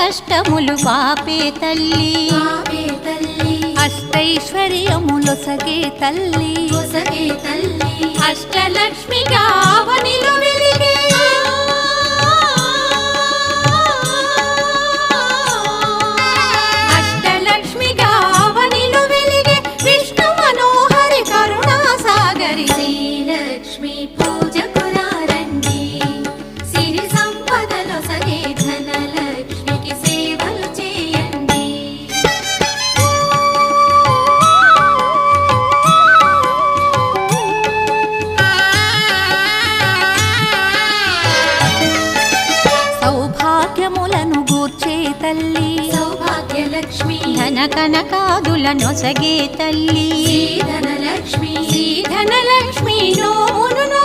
కష్టములు పాపే తల్లి అష్టైశ్వర్యములొసగే తల్లి అష్టలక్ష్మిగా అవనిలో వెలిగే అష్టలక్ష్మిగా అవనిలో వెలిగే విష్ణు మనోహరి కరుణా సాగరి శ్రీలక్ష్మి పూజకు రండి సిరి సంపదలో సగే ధనలక్ష్మికి సేవలు చేయండి సౌభాగ్యములను గూర్చే తల్లి సౌభాగ్యలక్ష్మి ధన కనకాదులనొసగే తల్లి ధనలక్ష్మి ధనలక్ష్మి నోమును